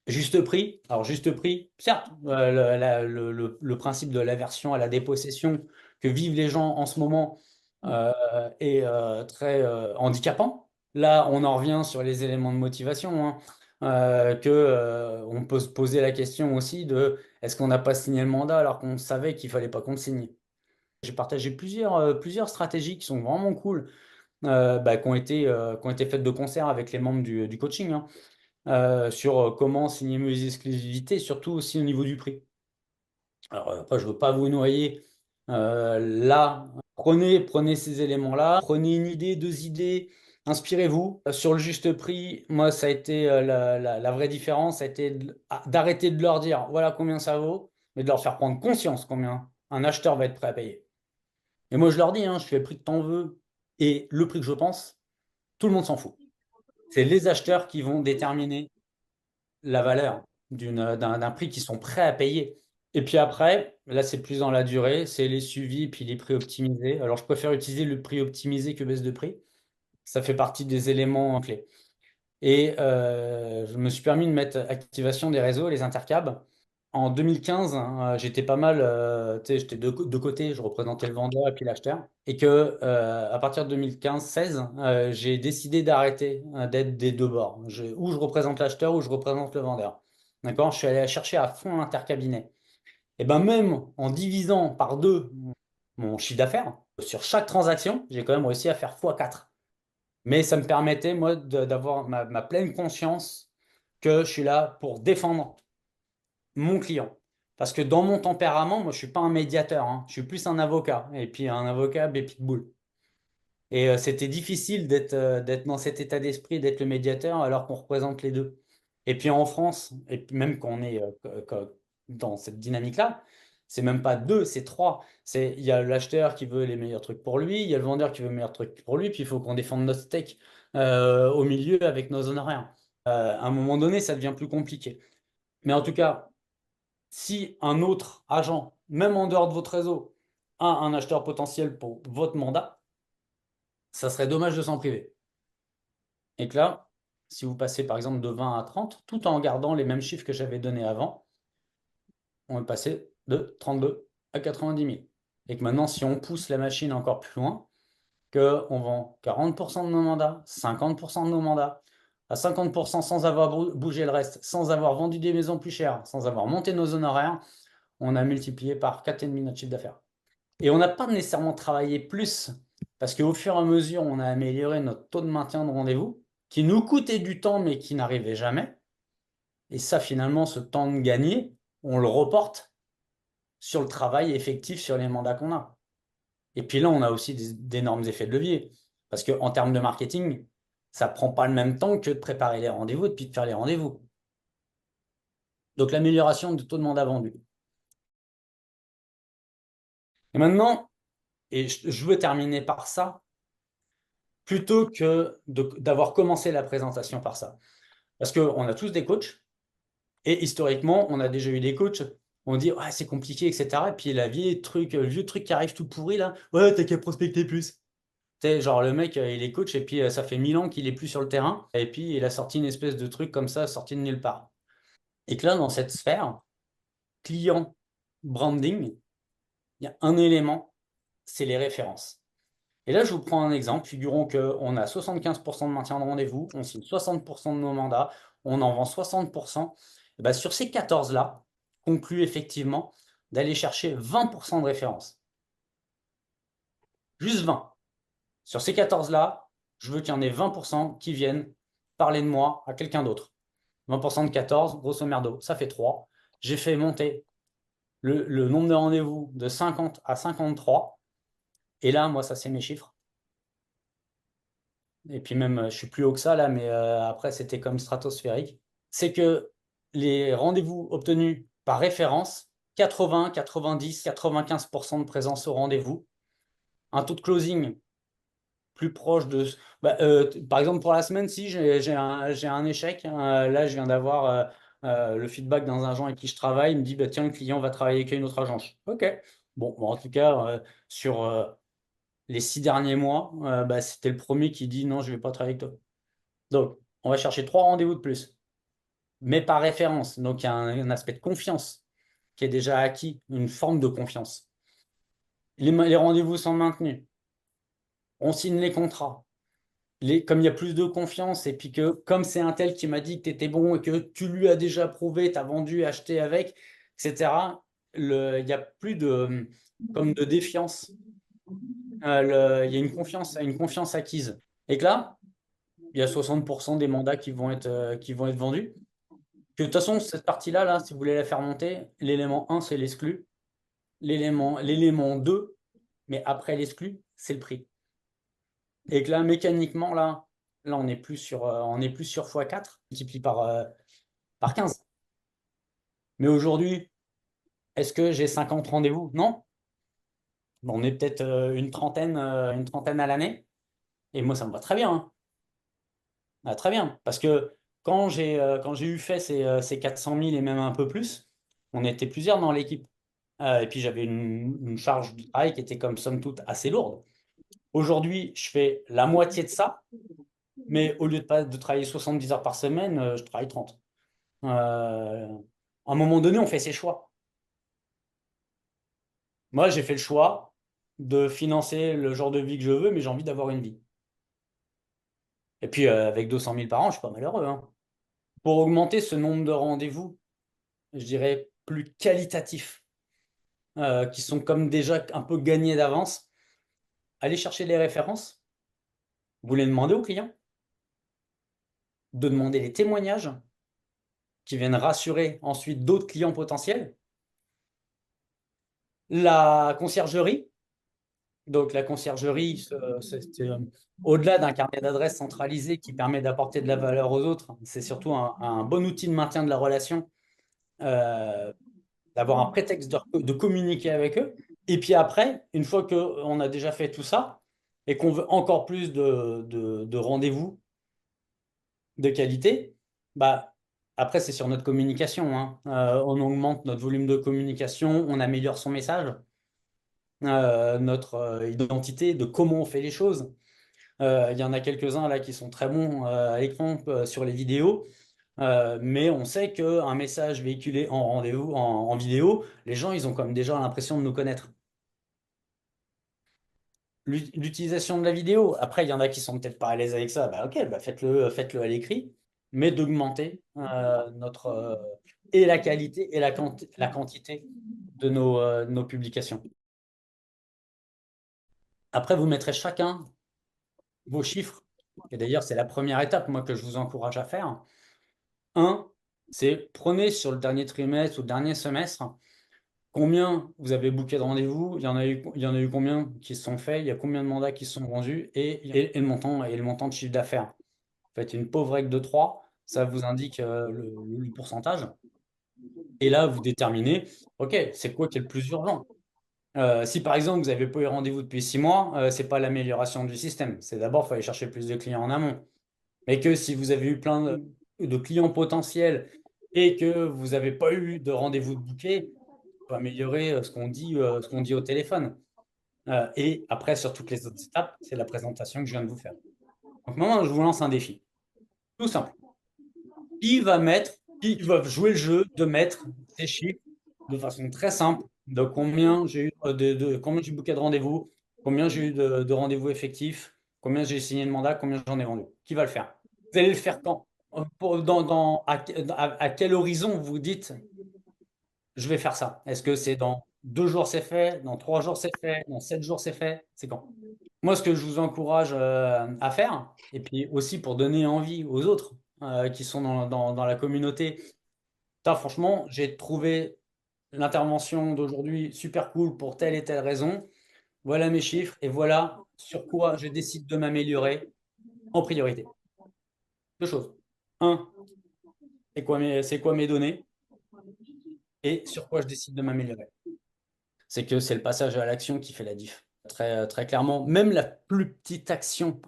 juste prix. Alors, juste prix, certes, le principe de l'aversion à la dépossession que vivent les gens en ce moment est très handicapant. Là, on en revient sur les éléments de motivation, hein, on peut se poser la question aussi de est-ce qu'on n'a pas signé le mandat alors qu'on savait qu'il fallait pas qu'on le signe. J'ai partagé plusieurs stratégies qui sont vraiment cool, qui ont été faites de concert avec les membres du coaching, hein, sur comment signer mieux les exclusivités, surtout aussi au niveau du prix. Alors, après, je ne veux pas vous noyer là. Prenez ces éléments-là, prenez une idée, deux idées, inspirez-vous. Sur le juste prix, moi, ça a été la vraie différence, ça a été d'arrêter de leur dire voilà combien ça vaut, mais de leur faire prendre conscience combien un acheteur va être prêt à payer. Et moi, je leur dis, hein, je fais le prix que t'en veux et le prix que je pense, tout le monde s'en fout. C'est les acheteurs qui vont déterminer la valeur d'un prix qu'ils sont prêts à payer. Et puis après, là, c'est plus dans la durée, c'est les suivis puis les prix optimisés. Alors, je préfère utiliser le prix optimisé que baisse de prix. Ça fait partie des éléments clés. Et je me suis permis de mettre activation des réseaux, les intercabs. En 2015, hein, j'étais pas mal, tu sais, j'étais de côté, je représentais le vendeur et puis l'acheteur. Et que à partir de 2015-16, j'ai décidé d'arrêter d'être des deux bords. Ou je représente l'acheteur ou je représente le vendeur. D'accord? Je suis allé chercher à fond l'intercabinet. Et ben même en divisant par deux mon chiffre d'affaires, sur chaque transaction, j'ai quand même réussi à faire x4. Mais ça me permettait, moi, d'avoir ma pleine conscience que je suis là pour défendre mon client. Parce que dans mon tempérament, moi, je suis pas un médiateur, hein. Je suis plus un avocat. Et puis un avocat, des pitbull. Et c'était difficile d'être dans cet état d'esprit, d'être le médiateur, alors qu'on représente les deux. Et puis en France, et puis même quand on est dans cette dynamique-là, c'est même pas deux, c'est trois. Il y a l'acheteur qui veut les meilleurs trucs pour lui, il y a le vendeur qui veut les meilleurs trucs pour lui, puis il faut qu'on défende notre steak au milieu avec nos honoraires. À un moment donné, ça devient plus compliqué. Mais en tout cas, si un autre agent, même en dehors de votre réseau, a un acheteur potentiel pour votre mandat, ça serait dommage de s'en priver. Et que là, si vous passez par exemple de 20 à 30, tout en gardant les mêmes chiffres que j'avais donnés avant, on est passé de 32 à 90 000. Et que maintenant, si on pousse la machine encore plus loin, qu'on vend 40% de nos mandats, 50% de nos mandats, à 50% sans avoir bougé le reste, sans avoir vendu des maisons plus chères, sans avoir monté nos honoraires, on a multiplié par 4,5 notre chiffre d'affaires. Et on n'a pas nécessairement travaillé plus, parce qu'au fur et à mesure, on a amélioré notre taux de maintien de rendez-vous, qui nous coûtait du temps, mais qui n'arrivait jamais. Et ça, finalement, ce temps de gagner, on le reporte sur le travail effectif, sur les mandats qu'on a. Et puis là, on a aussi d'énormes effets de levier. Parce qu'en termes de marketing, ça ne prend pas le même temps que de préparer les rendez-vous et puis de faire les rendez-vous. Donc l'amélioration du taux de mandat vendu. Et maintenant, et je veux terminer par ça, plutôt que d'avoir commencé la présentation par ça. Parce qu'on a tous des coachs, et historiquement, on a déjà eu des coachs, on dit ouais, c'est compliqué, etc. Et puis le vieux truc qui arrive tout pourri là, ouais, t'as qu'à prospecter plus. Tu sais, genre le mec, il est coach, et puis ça fait 1000 ans qu'il est plus sur le terrain, et puis il a sorti une espèce de truc comme ça, sorti de nulle part. Et que là, dans cette sphère, client branding, il y a un élément, c'est les références. Et là, je vous prends un exemple. Figurons qu'on a 75% de maintien de rendez-vous, on signe 60% de nos mandats, on en vend 60%. Et ben, sur ces 14-là, conclut effectivement d'aller chercher 20% de références. Juste 20. Sur ces 14-là, je veux qu'il y en ait 20% qui viennent parler de moi à quelqu'un d'autre. 20% de 14, grosso merdo, ça fait 3. J'ai fait monter le nombre de rendez-vous de 50 à 53. Et là, moi, ça, c'est mes chiffres. Et puis même, je suis plus haut que ça là, mais après, c'était comme stratosphérique. C'est que les rendez-vous obtenus par référence, 80, 90, 95% de présence au rendez-vous, un taux de closing plus proche de... Bah, par exemple, pour la semaine, si j'ai un échec, hein, là, je viens d'avoir le feedback d'un agent avec qui je travaille, il me dit, bah, tiens, le client va travailler avec une autre agence. OK. Bon, en tout cas, sur les 6 derniers mois, bah, c'était le premier qui dit, non, je ne vais pas travailler avec toi. Donc, on va chercher 3 rendez-vous de plus, mais par référence. Donc, il y a un aspect de confiance qui est déjà acquis, une forme de confiance. Les rendez-vous sont maintenus. On signe les contrats. Comme il y a plus de confiance, et puis que comme c'est un tel qui m'a dit que tu étais bon et que tu lui as déjà prouvé, tu as vendu, acheté avec, etc., il n'y a plus de, comme de défiance. Il y a une confiance acquise. Et que là, il y a 60% des mandats qui vont être vendus. Que, de toute façon, cette partie-là, là, si vous voulez la faire monter, l'élément 1, c'est l'exclu. L'élément 2, mais après l'exclu, c'est le prix. Et que là, mécaniquement, là on est plus sur x4, multiplie par 15. Mais aujourd'hui, est-ce que j'ai 50 rendez-vous? Non. Bon, on est peut-être une trentaine à l'année. Et moi, ça me va très bien, hein. Ah, très bien. Parce que quand j'ai eu fait ces 400 000 et même un peu plus, on était plusieurs dans l'équipe. Et puis j'avais une charge de travail qui était comme somme toute assez lourde. Aujourd'hui, je fais la moitié de ça, mais au lieu de travailler 70 heures par semaine, je travaille 30. À un moment donné, on fait ses choix. Moi, j'ai fait le choix de financer le genre de vie que je veux, mais j'ai envie d'avoir une vie. Et puis, avec 200 000 par an, je suis pas malheureux, hein. Pour augmenter ce nombre de rendez-vous, je dirais plus qualitatifs, qui sont comme déjà un peu gagnés d'avance, allez chercher les références, vous les demandez aux clients, de demander les témoignages qui viennent rassurer ensuite d'autres clients potentiels. La conciergerie, donc la conciergerie, au-delà d'un carnet d'adresses centralisé qui permet d'apporter de la valeur aux autres, c'est surtout un bon outil de maintien de la relation, euh, d'avoir un prétexte de communiquer avec eux. Et puis après, une fois qu'on a déjà fait tout ça et qu'on veut encore plus de rendez-vous de qualité, bah, après, c'est sur notre communication, hein. On augmente notre volume de communication, on améliore son message, notre identité de comment on fait les choses. Il y en a quelques-uns là qui sont très bons à l'écran sur les vidéos. Mais on sait qu'un message véhiculé en rendez-vous, en vidéo, les gens, ils ont comme déjà l'impression de nous connaître. L'utilisation de la vidéo, après, il y en a qui sont peut-être pas à l'aise avec ça. Bah, ok, bah, faites-le à l'écrit, mais d'augmenter et la qualité et la quantité de nos publications. Après, vous mettrez chacun vos chiffres. Et d'ailleurs, c'est la première étape, moi, que je vous encourage à faire. Un, c'est prenez sur le dernier trimestre ou le dernier semestre combien vous avez booké de rendez-vous, il y en a eu combien qui se sont faits, il y a combien de mandats qui se sont vendus et le montant de chiffre d'affaires. Faites une pauvre règle de 3, ça vous indique le pourcentage. Et là, vous déterminez, OK, c'est quoi qui est le plus urgent? Si par exemple, vous n'avez pas eu rendez-vous depuis 6 mois, c'est pas l'amélioration du système. C'est d'abord, il faut aller chercher plus de clients en amont. Mais que si vous avez eu plein de clients potentiels et que vous n'avez pas eu de rendez-vous de booké, il faut améliorer ce qu'on dit au téléphone. Et après, sur toutes les autres étapes, c'est la présentation que je viens de vous faire. Donc maintenant, je vous lance un défi. Tout simple. Qui va jouer le jeu de mettre ces chiffres de façon très simple de combien j'ai eu combien j'ai booké de rendez-vous, combien j'ai eu de rendez-vous effectifs, combien j'ai signé de mandat, combien j'en ai vendu. Qui va le faire? Vous allez le faire quand? À quel horizon vous dites je vais faire ça? Est-ce que c'est dans 2 jours c'est fait, dans 3 jours c'est fait, dans 7 jours c'est fait? C'est quand? Moi, ce que je vous encourage à faire, et puis aussi pour donner envie aux autres qui sont dans la communauté, putain, franchement, j'ai trouvé l'intervention d'aujourd'hui super cool pour telle et telle raison. Voilà mes chiffres et voilà sur quoi je décide de m'améliorer en priorité. Deux choses. Un, c'est quoi mes données et sur quoi je décide de m'améliorer. C'est que c'est le passage à l'action qui fait la diff. Très clairement, même la plus petite action,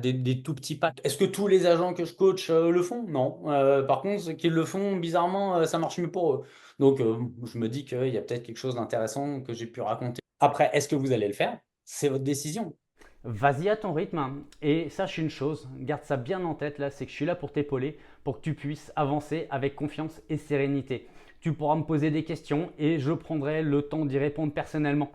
des tout petits pas. Est-ce que tous les agents que je coach le font? Non. Par contre, ceux qui le font, bizarrement, ça marche mieux pour eux. Donc, je me dis qu'il y a peut-être quelque chose d'intéressant que j'ai pu raconter. Après, est-ce que vous allez le faire? C'est votre décision. Vas-y à ton rythme hein. Et sache une chose, garde ça bien en tête là, c'est que je suis là pour t'épauler, pour que tu puisses avancer avec confiance et sérénité. Tu pourras me poser des questions et je prendrai le temps d'y répondre personnellement.